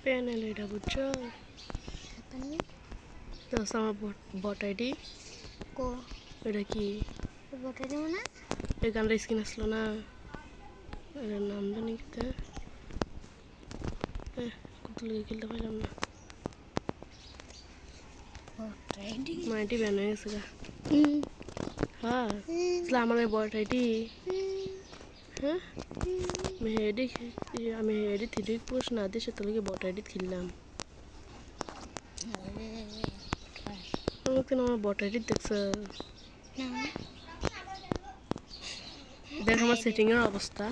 panel এটা বুঝছো তো আমার বট আইডি কো এটা কি বটে দেব না এই গানটা স্ক্রিন আসলো না এটার নাম জানি কিতা কত লিখে খেলতে পারলাম না মাইটি ব্যান হয়ে গেছে গা হ্যাঁ আমার বট আইডি হ্যাঁ আমি হেডি থ্রি পোস্ট না দিয়ে সেটা লিখে বট আইডি খেললাম আমাকে আমার বট আইডি দেখছ দেখ আমার সেটিং এর অবস্থা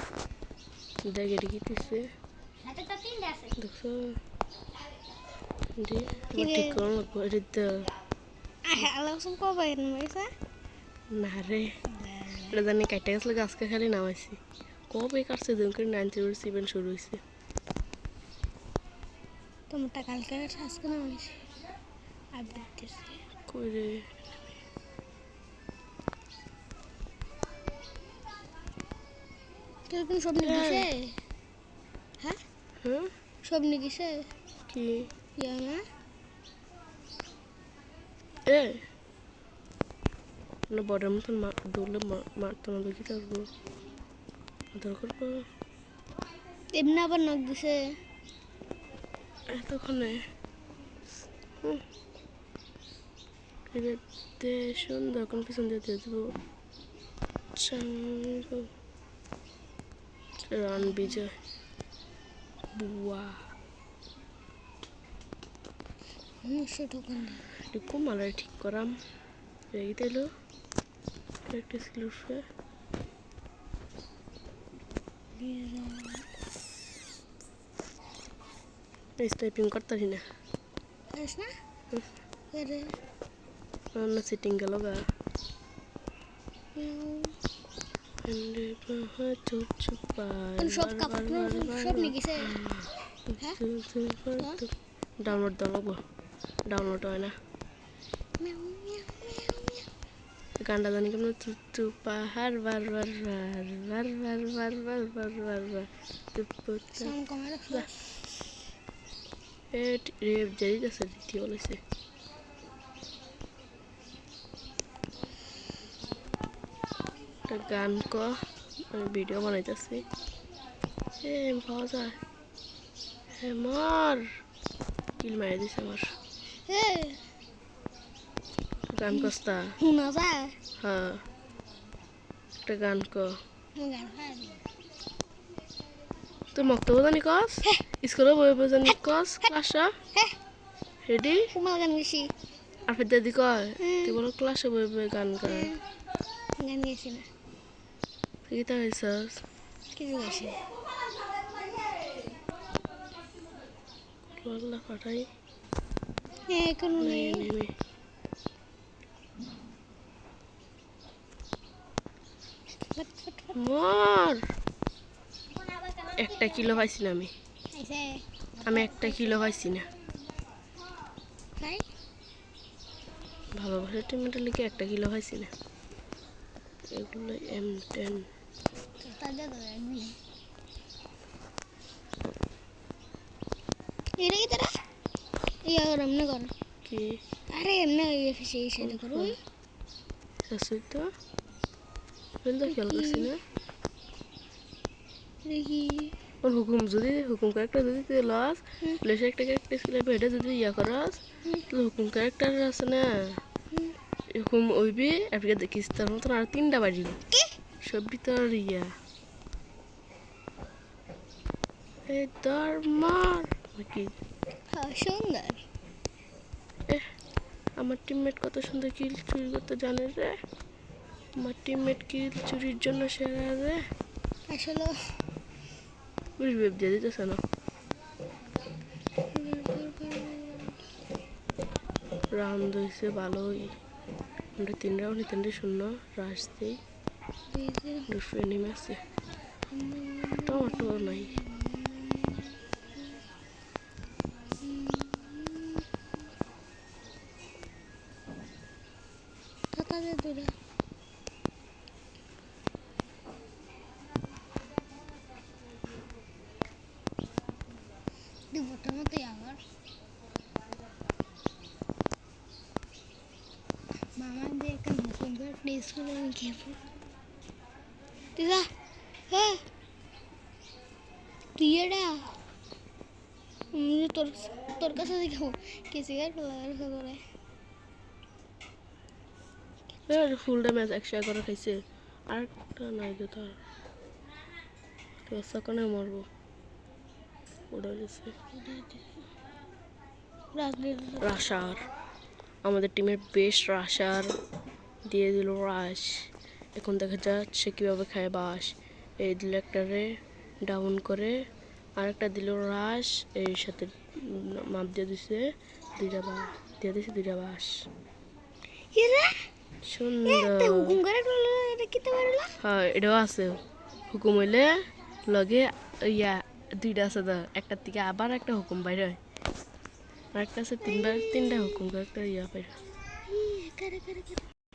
দেখ এটা কি দিচ্ছে দেখছো ঠিক করো লাগবো এটা না রে এটা জানি কাইটা গেছিল আজকে খালি নামাইছি কবে কাটছে দিনকে 9:07 শুরু হয়েছে তোমারটা কালকে আজকে নামাইছি আপডেট দিছি কই রে তুই কোন সব নিগিছে হ্যাঁ হ্যাঁ সব নিগিছে কি ইয়া না এ না বড়ের মতন দৌড়লে মারতো না দেখি থাকবো দরকার পর এমনি আবার নক দিছে এতক্ষণে এটাতে সুন্দর এখন পিছন দিয়ে দিয়ে দেবো রান বিজয় বুয়া সেটা কোন একটু মালায় ঠিক করাম রেগে দিল প্র্যাকটিস করবে স্নাইপিং করতারি না আস না আরে না সিটিং গেল গা চুপ চুপ সব কাপড় সব নিগিছে ডাউনলোড দেওয়া লাগবো ডাউনলোড হয় না গানটা জানি কেমন চুপ চুপ পাহাড় বার বার বার বার বার বার বার বার বার বার চুপ রেপ জারি আছে দ্বিতীয় বলেছে একটা গান ক আমি ভিডিও বানাইতেছি পাওয়া যায় হ্যাঁ মর কিল মারি দিছে আমার গান কস্তা শোনা যায় হ্যাঁ একটা গান ক তুই মক্তব্য জানি কস স্কুলে বই জানি কস ক্লাসা রেডি কুমাল গান গেছি আর ফের দাদি কয় তুই বলো ক্লাসে বই গান গান গান গেছি না তুই তা হয়েছস কিছু গেছি আল্লাহ পাঠাই কোনো নেই নেমে মর একটা কিলো পাইছি না আমি একটা কিলো পাইছি না ভালোবাসার টিমের লিখে একটা কিলো পাইছি না এগুলো M10 এটা কি তারা ইয়া কর এমনি কর কি আরে এমনি এফিসি সেটা করো শাশুড়ি তো বলতে খেয়াল করছি না দেখি ওর হুকুম ক্যারেক্টার যদি তুই লস প্লেসে একটা ক্যারেক্টার ছিল এটা যদি ইয়া করাস তাহলে হুকুম ক্যারেক্টার আছে না হুকুম ওইবি এদিকে দেখিস তার মতন আর 3টা বাড়িব সব ভিতর ইয়া এই তোর মার কি সুন্দর আমার টিমমেট কত সুন্দর কিল চুরি করতে জানে রে আমার টিমমেট কিল চুরির জন্য সেরা রে আসলে বুঝবে দিয়ে দিতেছে না রাউন্ড হয়েছে ভালোই আমরা 3 রাউন্ডে 3-0 রাশ দিই দুশো এনিমি আছে টমেটো নাই দূরে রিপোর্টের মতোই আবার মামা দিয়ে একটা নতুন করে প্লে স্কুলে আমি খেলবো দিদা হ্যাঁ তুই এটা তোর তোর কাছে দেখাবো কে সিগারেট লাগার করে ফুলটা ম্যাচ 100 করে খাইছে আর একটা নাই তো তার সকালে মরবো ওটা গেছে রাশার আমাদের টিমের বেস্ট রাশার দিয়ে দিল রাশ এখন দেখা যাচ্ছে কীভাবে খায় বাস এই দিল একটারে ডাউন করে আরেকটা দিল রাশ এর সাথে মাপ দিয়ে দিছে দুইটা বাস দিয়ে দিছে দুইটা বাস সুন্দর হুকুম করে এটা কিতে পারলো হ্যাঁ এটাও আছে হুকুম হইলে লগে ইয়া দুইটা আছে তো একটার থেকে আবার একটা হুকুম বাইরে হয় আর একটা আছে তিনটা হুকুম করে একটা ইয়া বাইরে করে করে করে